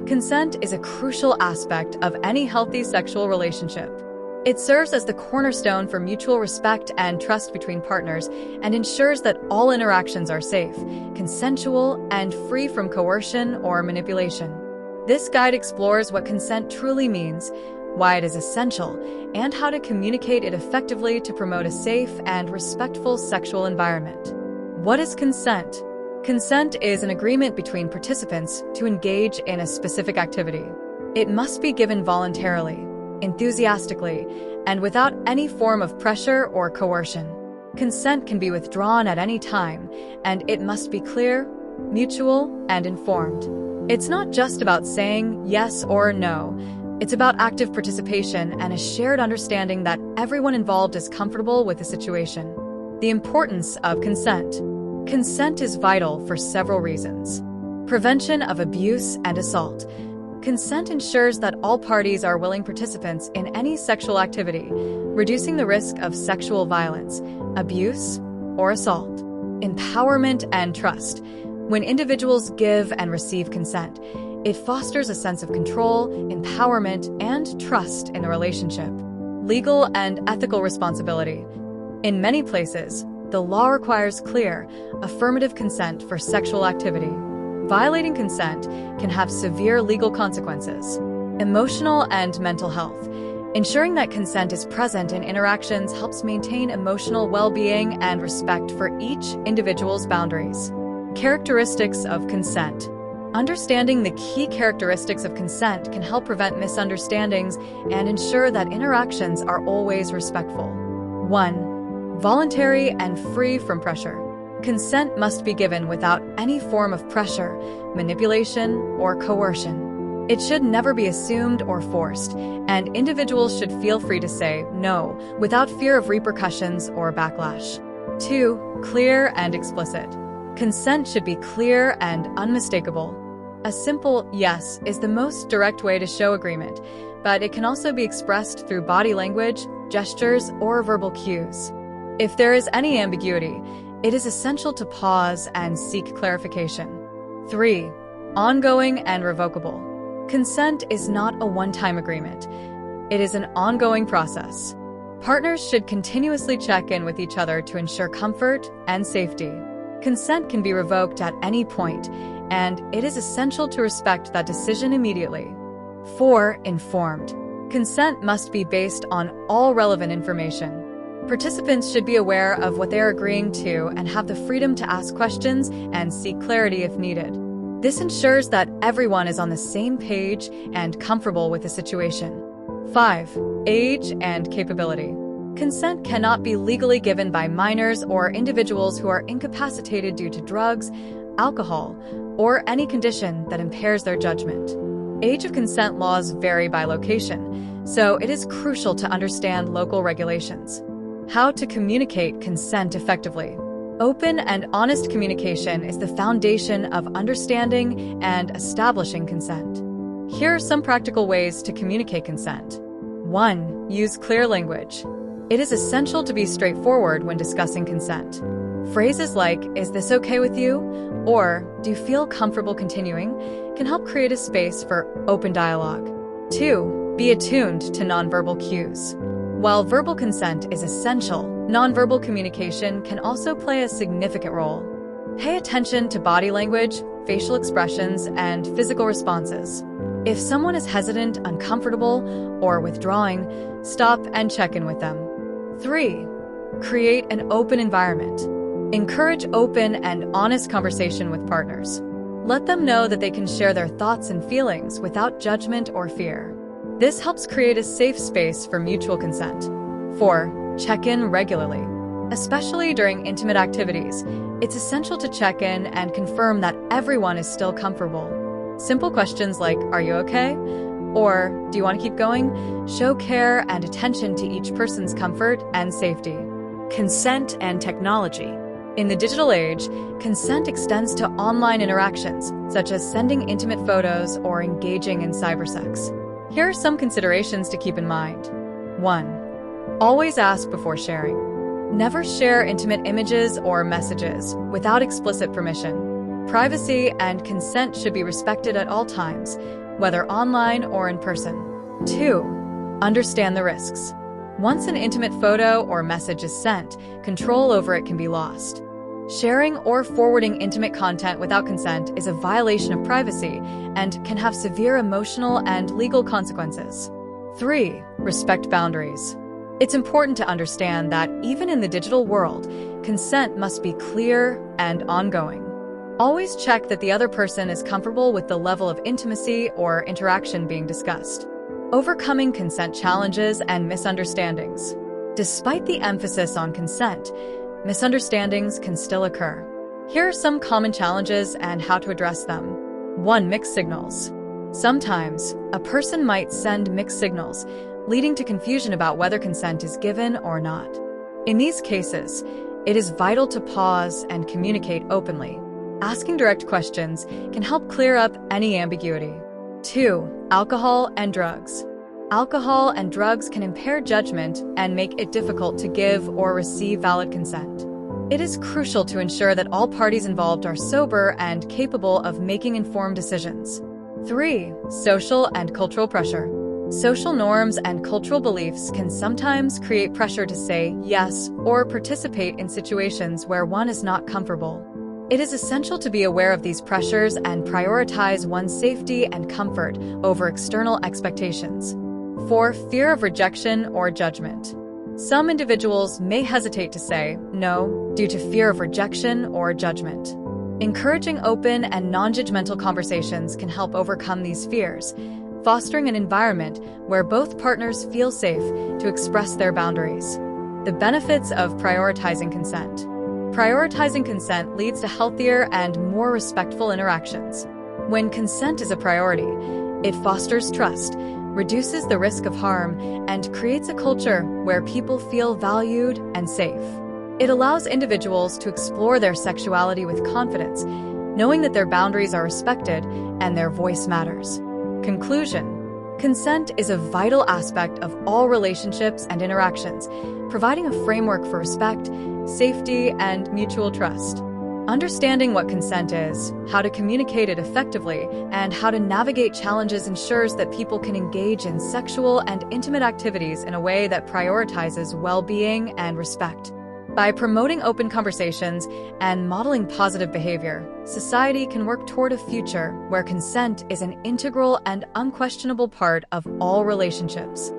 Consent is a crucial aspect of any healthy sexual relationship. It serves as the cornerstone for mutual respect and trust between partners and ensures that all interactions are safe, consensual, and free from coercion or manipulation. This guide explores what consent truly means, why it is essential, and how to communicate it effectively to promote a safe and respectful sexual environment. What is consent? Consent is an agreement between participants to engage in a specific activity. It must be given voluntarily, enthusiastically, and without any form of pressure or coercion. Consent can be withdrawn at any time, and it must be clear, mutual, and informed. It's not just about saying yes or no. It's about active participation and a shared understanding that everyone involved is comfortable with the situation. The importance of consent. Consent is vital for several reasons. Prevention of abuse and assault. Consent ensures that all parties are willing participants in any sexual activity, reducing the risk of sexual violence, abuse, or assault. Empowerment and trust. When individuals give and receive consent, it fosters a sense of control, empowerment, and trust in the relationship. Legal and ethical responsibility. In many places, the law requires clear, affirmative consent for sexual activity. Violating consent can have severe legal consequences. Emotional and mental health. Ensuring that consent is present in interactions helps maintain emotional well-being and respect for each individual's boundaries. Characteristics of consent. Understanding the key characteristics of consent can help prevent misunderstandings and ensure that interactions are always respectful. 1. Voluntary and free from pressure. Consent must be given without any form of pressure, manipulation, or coercion. It should never be assumed or forced, and individuals should feel free to say no without fear of repercussions or backlash. 2. Clear and explicit. Consent should be clear and unmistakable. A simple yes is the most direct way to show agreement, but it can also be expressed through body language, gestures, or verbal cues. If there is any ambiguity, it is essential to pause and seek clarification. 3. Ongoing and revocable. Consent is not a one-time agreement. It is an ongoing process. Partners should continuously check in with each other to ensure comfort and safety. Consent can be revoked at any point, and it is essential to respect that decision immediately. 4. Informed. Consent must be based on all relevant information. Participants should be aware of what they are agreeing to and have the freedom to ask questions and seek clarity if needed. This ensures that everyone is on the same page and comfortable with the situation. 5. Age and capability. Consent cannot be legally given by minors or individuals who are incapacitated due to drugs, alcohol, or any condition that impairs their judgment. Age of consent laws vary by location, so it is crucial to understand local regulations. How to communicate consent effectively. Open and honest communication is the foundation of understanding and establishing consent. Here are some practical ways to communicate consent. 1. Use clear language. It is essential to be straightforward when discussing consent. Phrases like, "Is this okay with you?" or "Do you feel comfortable continuing?" can help create a space for open dialogue. 2. Be attuned to nonverbal cues. While verbal consent is essential, nonverbal communication can also play a significant role. Pay attention to body language, facial expressions, and physical responses. If someone is hesitant, uncomfortable, or withdrawing, stop and check in with them. 3. Create an open environment. Encourage open and honest conversation with partners. Let them know that they can share their thoughts and feelings without judgment or fear. This helps create a safe space for mutual consent. 4. Check in regularly. Especially during intimate activities, it's essential to check in and confirm that everyone is still comfortable. Simple questions like, "Are you okay?" or "Do you want to keep going?" show care and attention to each person's comfort and safety. Consent and technology. In the digital age, consent extends to online interactions, such as sending intimate photos or engaging in cybersex. Here are some considerations to keep in mind. 1. Always ask before sharing. Never share intimate images or messages without explicit permission. Privacy and consent should be respected at all times, whether online or in person. 2. Understand the risks. Once an intimate photo or message is sent, control over it can be lost. Sharing or forwarding intimate content without consent is a violation of privacy and can have severe emotional and legal consequences. 3. Respect boundaries. It's important to understand that even in the digital world, consent must be clear and ongoing. Always check that the other person is comfortable with the level of intimacy or interaction being discussed. Overcoming consent challenges and misunderstandings. Despite the emphasis on consent, misunderstandings can still occur. Here are some common challenges and how to address them. 1. Mixed signals. Sometimes, a person might send mixed signals, leading to confusion about whether consent is given or not. In these cases, it is vital to pause and communicate openly. Asking direct questions can help clear up any ambiguity. 2. Alcohol and drugs. Alcohol and drugs can impair judgment and make it difficult to give or receive valid consent. It is crucial to ensure that all parties involved are sober and capable of making informed decisions. 3. Social and cultural pressure. Social norms and cultural beliefs can sometimes create pressure to say yes or participate in situations where one is not comfortable. It is essential to be aware of these pressures and prioritize one's safety and comfort over external expectations. 4. Fear of rejection or judgment. Some individuals may hesitate to say no due to fear of rejection or judgment. Encouraging open and non-judgmental conversations can help overcome these fears, fostering an environment where both partners feel safe to express their boundaries. The benefits of prioritizing consent. Prioritizing consent leads to healthier and more respectful interactions. When consent is a priority, it fosters trust, reduces the risk of harm, and creates a culture where people feel valued and safe. It allows individuals to explore their sexuality with confidence, knowing that their boundaries are respected and their voice matters. Conclusion. Consent is a vital aspect of all relationships and interactions, providing a framework for respect, safety, and mutual trust. Understanding what consent is, how to communicate it effectively, and how to navigate challenges ensures that people can engage in sexual and intimate activities in a way that prioritizes well-being and respect. By promoting open conversations and modeling positive behavior, society can work toward a future where consent is an integral and unquestionable part of all relationships.